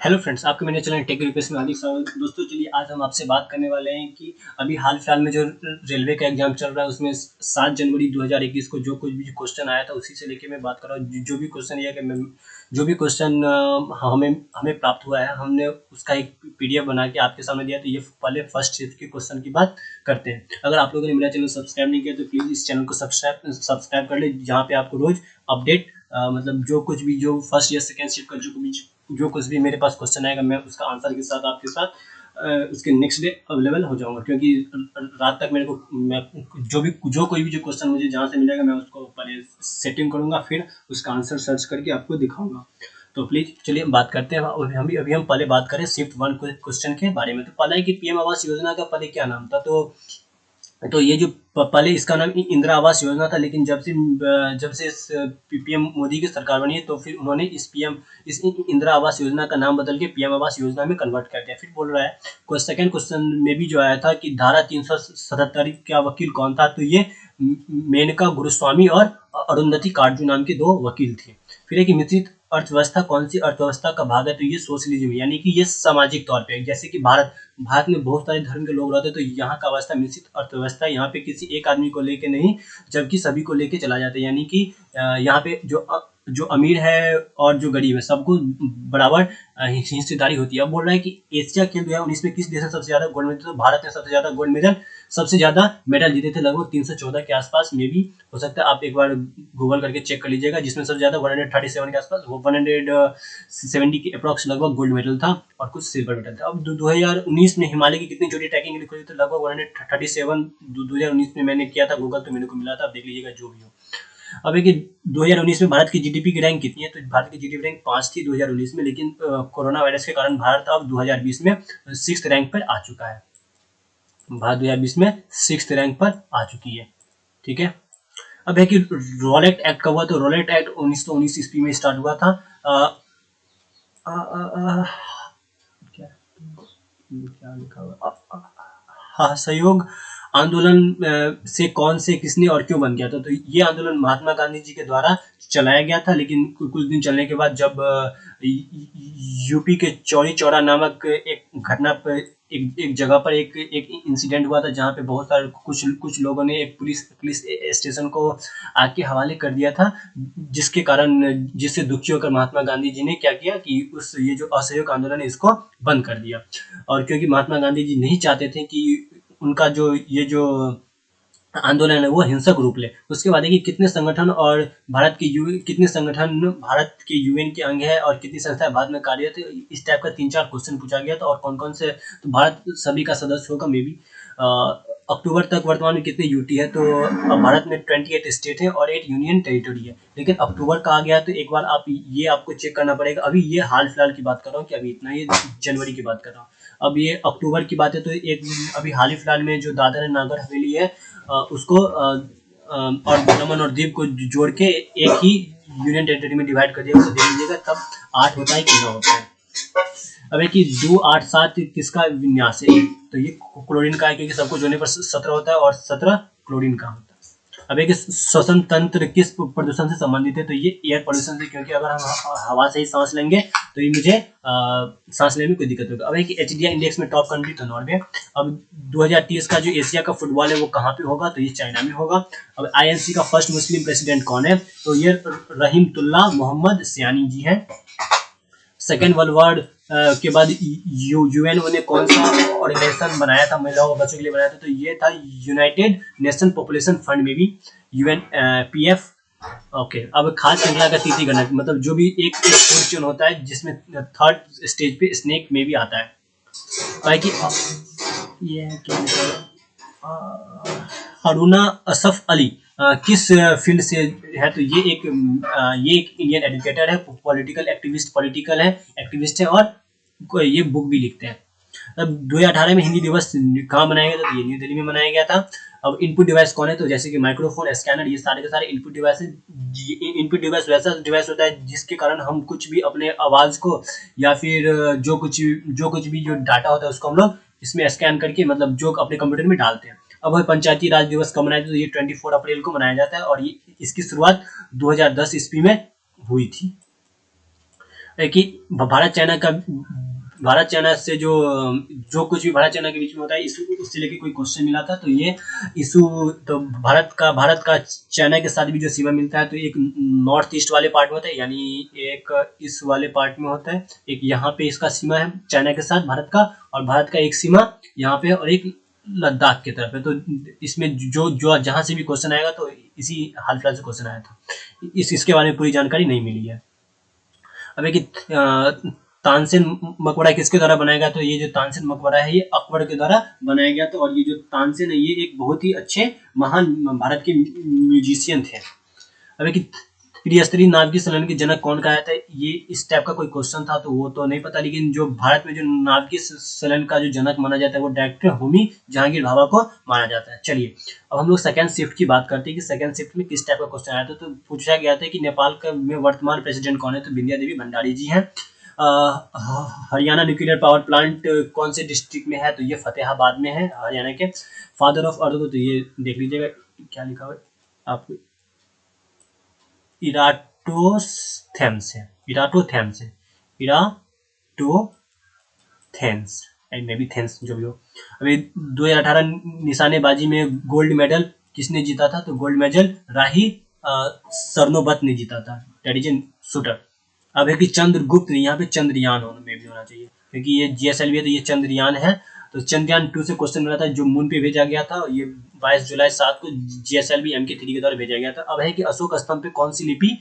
Hello friends, आपके मेरे channel take request में हार्दिक स्वागत। दोस्तों चलिए आज हम आपसे बात करने वाले हैं कि अभी हाल फिलहाल में जो रेलवे का एग्जाम चल रहा है उसमें 7 जनवरी 2021 को जो कुछ भी क्वेश्चन आया था उसी से लेके मैं बात कर रहा हूँ। जो भी क्वेश्चन ये है कि जो भी क्वेश्चन हमें हमें प्राप्त हुआ है, हमने उसका एक पीडीएफ बना के आपके सामने दिया। तो ये पहले फर्स्ट शिफ्ट के क्वेश्चन की बात करते हैं। अगर आप लोगों ने मेरा चैनल सब्सक्राइब नहीं किया तो प्लीज़ इस चैनल को सब्सक्राइब कर ले, जहाँ पे आपको रोज अपडेट मतलब जो कुछ भी जो फर्स्ट या सेकेंड शिफ्ट का जो कुछ भी मेरे पास क्वेश्चन आएगा मैं उसका आंसर के साथ आपके साथ उसके नेक्स्ट डे अवेलेबल हो जाऊंगा। क्योंकि रात तक मेरे को मैं जो कोई भी जो क्वेश्चन मुझे जहाँ से मिलेगा मैं उसको पहले सेटिंग करूंगा, फिर उसका आंसर सर्च करके आपको दिखाऊंगा। तो प्लीज चलिए हम बात करते हैं। अभी हम पहले बात करें शिफ्ट 1 क्वेश्चन के बारे में। तो पहला है कि पीएम आवास योजना का पहले क्या नाम था। तो ये जो पहले इसका नाम इंदिरा आवास योजना था, लेकिन जब से इस पीएम मोदी की सरकार बनी है तो फिर उन्होंने इस इंदिरा आवास योजना का नाम बदल के पीएम आवास योजना में कन्वर्ट कर दिया। फिर बोल रहा है कोई सेकंड क्वेश्चन में भी जो आया था कि धारा 377 का वकील कौन था। तो ये मेनका गुरुस्वामी और अरुंधति काटजू नाम के दो वकील थे। फिर एक मिश्रित अर्थव्यवस्था कौन सी अर्थव्यवस्था का भाग है। तो ये सोशलिज्म, यानी कि ये सामाजिक तौर पे, जैसे कि भारत में बहुत सारे धर्म के लोग रहते हैं, तो यहाँ का अवस्था मिश्रित अर्थव्यवस्था, यहाँ पे किसी एक आदमी को लेके नहीं जबकि सभी को लेके चला जाता है। यानी कि यहाँ पे जो अमीर है और जो गरीब है सबको बराबर हिस्सेदारी होती है। अब बोल रहा है कि एशिया खेल 2019 में किस देश ने सबसे ज्यादा गोल्ड मेडल। तो भारत ने सबसे ज्यादा मेडल जीते थे, लगभग 314 के आसपास में भी हो सकता है। आप एक बार गूगल करके चेक कर लीजिएगा, जिसमें सबसे ज्यादा 137 के आसपास, वो 170 के अप्रॉक्स लगभग गोल्ड मेडल था और कुछ सिल्वर मेडल था। अब 2019 में हिमालय की कितनी चोटी ट्रैकिंग के लिए, तो लगभग 137 2019 में मैंने किया था गूगल, तो मेरे को मिला था। आप देख लीजिएगा जो भी हो। अब है कि 2019 में भारत की जीडीपी की रैंक कितनी है। तो भारत की जीडीपी रैंक 5 थी 2019 में, लेकिन कोरोना वायरस के कारण भारत अब 2020 में 6th रैंक पर आ चुका है। भारत 2020 में 6th रैंक पर आ चुकी है। ठीक है। अब है कि रोलेट एक्ट कब हुआ। तो रोलेट एक्ट 1919 ईस्वी में स्टार्ट हुआ था। क्या क्या लिखा हुआ, सहयोग आंदोलन से कौन से किसने और क्यों बन गया था। तो ये आंदोलन महात्मा गांधी जी के द्वारा चलाया गया था, लेकिन कुछ दिन चलने के बाद जब यूपी के चौरी चौरा नामक एक घटना पर एक जगह पर एक इंसिडेंट हुआ था, जहाँ पे बहुत सारे कुछ लोगों ने एक पुलिस स्टेशन को आग के हवाले कर दिया था, जिससे दुखी होकर महात्मा गांधी जी ने क्या किया कि ये जो असहयोग आंदोलन है इसको बंद कर दिया। और क्योंकि महात्मा गांधी जी नहीं चाहते थे कि उनका जो आंदोलन है वो हिंसक रूप ले। उसके बाद है कि कितने संगठन भारत के यूएन के अंग है और कितनी संस्थाएं भारत में कार्यरत है। इस टाइप का 3-4 क्वेश्चन पूछा गया था। और कौन कौन से, तो भारत सभी का सदस्य होगा मे बी। अक्टूबर तक वर्तमान में कितने यूटी है। तो भारत में 28 स्टेट है और 8 यूनियन टेरिटरी है, लेकिन अक्टूबर का आ गया तो एक बार आपको चेक करना पड़ेगा। अभी ये हाल फिलहाल की बात कर रहा हूँ कि अभी इतना, ये जनवरी की बात कर रहा हूँ। अब ये अक्टूबर की बात है, तो एक अभी हाल ही फिलहाल में जो दादर नागर हवेली है उसको और दमन और दीव को जोड़ के एक ही यूनियन टेरिटरी में डिवाइड कर दिया। उसे देख लीजिएगा तब 8 होता है कि 9 होता है। अब है कि 2, 8, 7 किसका विन्यास है। तो ये क्लोरीन का है, क्योंकि सबको जोड़ने पर 17 होता है और 17 क्लोरीन का होता है। अब एक श्वसन तंत्र किस प्रदूषण से संबंधित है। तो ये एयर पोल्यूशन से, क्योंकि अगर हम हवा से ही सांस लेंगे तो ये मुझे सांस लेने में कोई दिक्कत होगा। अब एक एचडीआई इंडेक्स में टॉप कंट्री तो नॉर्वे। अब 2030 का जो एशिया का फुटबॉल है वो कहाँ पे होगा। तो ये चाइना में होगा। अब आईएनसी का फर्स्ट मुस्लिम प्रेसिडेंट कौन है। तो ये रहीमतुल्लाह मोहम्मद सियानी जी है। सेकेंड वर्ल्ड वॉर के बाद यूएन ने कौन सा ऑर्गेनाइजेशन बनाया था महिलाओं और बच्चों के लिए बनाया था। तो ये था यूनाइटेड नेशन पॉपुलेशन फंड में भी, यूएन पीएफ। ओके। अब खाद्य श्रृंखला का तीसरी गणना, मतलब जो भी एक फूड चेन होता है जिसमें थर्ड स्टेज पे स्नेक में भी आता है कि ये अरुणा असफ अली किस फील्ड से है। तो ये एक इंडियन एजुकेटर है, पॉलिटिकल एक्टिविस्ट है और ये बुक भी लिखते हैं। अब 2018 में हिंदी दिवस कहाँ मनाया गया था। तो ये न्यू दिल्ली में मनाया गया था। अब इनपुट डिवाइस कौन है। तो जैसे कि माइक्रोफोन, स्कैनर, ये सारे के सारे इनपुट डिवाइस है। इनपुट डिवाइस वैसा डिवाइस होता है जिसके कारण हम कुछ भी अपने आवाज को या फिर जो कुछ भी जो डाटा होता है उसको हम लोग इसमें स्कैन करके मतलब जो अपने कंप्यूटर में डालते हैं। अब पंचायती राज दिवस कब मनाया जाता है। तो ये 24 अप्रैल को मनाया जाता है और ये इसकी शुरुआत 2010 ईस्वी में हुई थी। कि भारत चाइना से जो कुछ भी भारत चाइना के बीच में होता है, इस उससे लेके कोई क्वेश्चन मिला था, तो ये इशू, तो भारत का चाइना के साथ भी जो सीमा मिलता है, तो एक नॉर्थ ईस्ट वाले पार्ट में होता है, यानी एक इस वाले पार्ट में होता है, एक यहाँ पे इसका सीमा है चाइना के साथ भारत का, और भारत का एक सीमा यहाँ पे और एक लद्दाख की तरफ है। तो इसमें जो जो जहाँ से भी क्वेश्चन आएगा, तो इसी हाल फिलहाल से क्वेश्चन आया था, इसके बारे में पूरी जानकारी नहीं मिली है। अब एक तानसेन मकबरा किसके द्वारा बनाया गया, तो ये जो तानसेन मकबरा है, ये अकबर के द्वारा बनाया गया था, और ये जो तानसेन है, ये एक बहुत ही अच्छे महान भारत के म्यूजिशियन थे। अब एक त्रिस्तरीय नाविकीय संलयन के जनक कौन कहा जाता है, ये इस टाइप का कोई क्वेश्चन था, तो वो तो नहीं पता, लेकिन जो भारत में जो नाविकीय संलयन का जो जनक माना जाता है, वो डायरेक्टर होमी जहांगीर भाभा को माना जाता है। चलिए अब हम लोग सेकंड शिफ्ट की बात करते हैं कि सेकंड शिफ्ट में किस टाइप का क्वेश्चन आया था। तो पूछा गया था कि नेपाल का में वर्तमान प्रेसिडेंट कौन है, तो विंध्या देवी भंडारी जी हैं। हरियाणा न्यूक्लियर पावर प्लांट कौन से डिस्ट्रिक्ट में है, तो ये फतेहाबाद में है, हरियाणा के। फादर ऑफ अर्थ को तो ये देख लीजिएगा क्या लिखा हुआ है आपको, इराटोथेम्स है, इराटोथेम्स है, इराटोथेम्स, मे बी थेम्स, जो भी हो। अभी 2018 निशानेबाजी में गोल्ड मेडल किसने जीता था, तो गोल्ड मेडल राही सरनोबत ने जीता था, दैट इज एन शूटर। अब है कि चंद्रगुप्त नहीं, यहाँ पे चंद्रयान में भी होना चाहिए, क्योंकि ये जीएसएलवी है, तो ये चंद्रयान है। तो चंद्रयान 2 से क्वेश्चन मिला था, जो मून पे भेजा गया था, ये 22 जुलाई 7 को जीएसएलवी MK3 के द्वारा भेजा गया था। अब है कि अशोक स्तंभ पे कौन सी लिपि,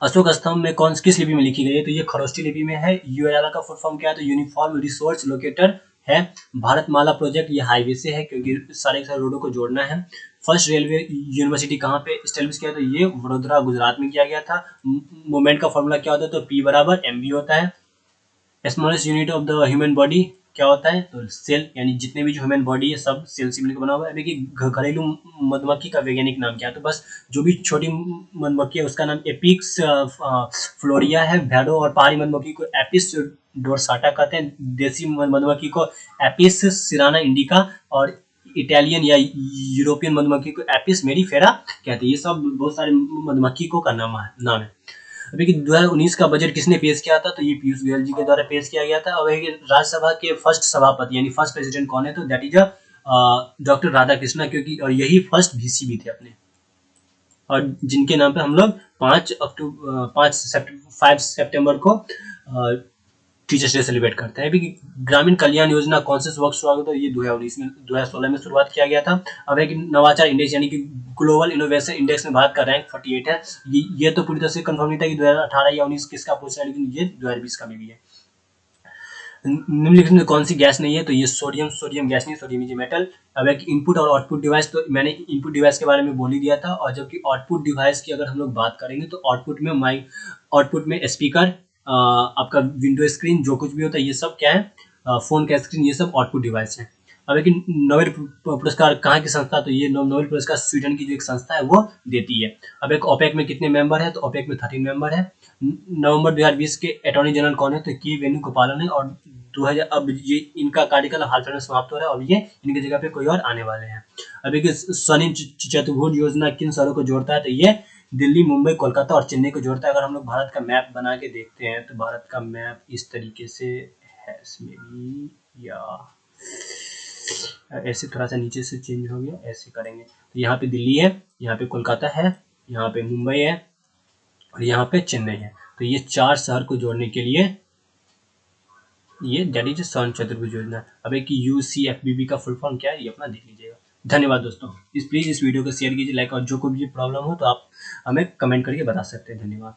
अशोक स्तंभ में किस लिपि में लिखी गई है, तो ये खरोष्टी लिपि में है। यूआरएल का फुल फॉर्म क्या है, तो यूनिफॉर्म रिसोर्स लोकेटर है। भारतमाला प्रोजेक्ट ये हाईवे से है, क्योंकि सारे के सारे रोडों को जोड़ना है। फर्स्ट रेलवे यूनिवर्सिटी कहाँ पे स्टैब्लिश किया, तो ये वडोदरा गुजरात में किया गया था। मूवमेंट का फॉर्मूला क्या होता है, तो P बराबर mv होता है। Smallest unit of the human body क्या होता है, तो सेल, यानी जितने भी जो ह्यूमन बॉडी है सब सेल से मिलकर बना हुआ है। देखिए घरेलू मधुमक्खी का वैज्ञानिक नाम क्या है, तो बस जो भी छोटी मधुमक्खी है उसका नाम एपिक्स फ्लोरिया है। भेड़ों और पहाड़ी मधुमक्खी को एपिस डोरसाटा कहते हैं, देसी मधुमक्खी को एपिस सिराना इंडिका, और इटालियन या यूरोपियन मधुमक्खी को एपिस मेरीफेरा कहते हैं। ये सब बहुत सारे मधुमक्खी को का नाम है। अभी कि 2019 का बजट किसने पेश किया था, तो ये पीयूष गोयल जी के द्वारा पेश किया गया था। और राज्यसभा के फर्स्ट सभापति यानी फर्स्ट प्रेसिडेंट कौन है, तो दैट इज डॉक्टर राधाकृष्णा, क्योंकि और यही फर्स्ट VC भी थे अपने, और जिनके नाम पे हम लोग 5 सितंबर को टीचर्स डे सेलिब्रेट करते हैं। अभी ग्रामीण कल्याण योजना कौन से वर्ष शुरू हुआ, तो ये 2016 में शुरुआत किया गया था। अब एक नवाचार इंडेक्स यानी कि ग्लोबल इनोवेशन इंडेक्स में भारत का रैंक 48 है। ये तो पूरी तरह से कंफर्म नहीं था कि 2018 या 19 किसका पूछ रहा है, लेकिन ये 2020 का में भी है। निम्नलिखित में कौन सी गैस नहीं है, तो ये सोडियम गैस नहीं, सोडियम इज मेटल। अब एक इनपुट और आउटपुट डिवाइस, तो मैंने इनपुट डिवाइस के बारे में बोल ही दिया था। और जबकि आउटपुट डिवाइस की अगर हम लोग बात करेंगे, तो आउटपुट में स्पीकर, आपका विंडो स्क्रीन, जो कुछ भी होता है, ये सब क्या है, फोन का स्क्रीन, ये सब आउटपुट डिवाइस है। अब लेकिन नोबेल पुरस्कार कहाँ की संस्था, तो ये नोबेल पुरस्कार स्वीडन की जो एक संस्था है वो देती है। अब एक ओपेक में कितने मेंबर है, तो ओपेक में 13 मेंबर है। नवंबर 2020 के अटॉर्नी जनरल कौन है, तो के वेणुगोपालन है। और 2000 अब ये इनका कार्यकाल हाल फिलहाल में समाप्त हो रहा है, और ये इनकी जगह पे कोई और आने वाले हैं। अब एक स्वनिम चतुर्भुज योजना किन शहरों को जोड़ता है, तो ये दिल्ली, मुंबई, कोलकाता और चेन्नई को जोड़ता है। अगर हम लोग भारत का मैप बना के देखते हैं, तो भारत का मैप इस तरीके से है, इसमें या ऐसे थोड़ा सा नीचे से चेंज हो गया, ऐसे करेंगे तो यहाँ पे दिल्ली है, यहाँ पे कोलकाता है, यहाँ पे मुंबई है, और यहाँ पे चेन्नई है। तो ये 4 शहर को जोड़ने के लिए ये दैट इज स्वर्ण चतुर्भुज योजना। अब एक UCFBB का फुल फॉर्म क्या है, ये अपना देख लीजिएगा। धन्यवाद दोस्तों, प्लीज इस वीडियो को शेयर कीजिए, लाइक, और जो कोई भी प्रॉब्लम हो तो आप हमें कमेंट करके बता सकते हैं। धन्यवाद।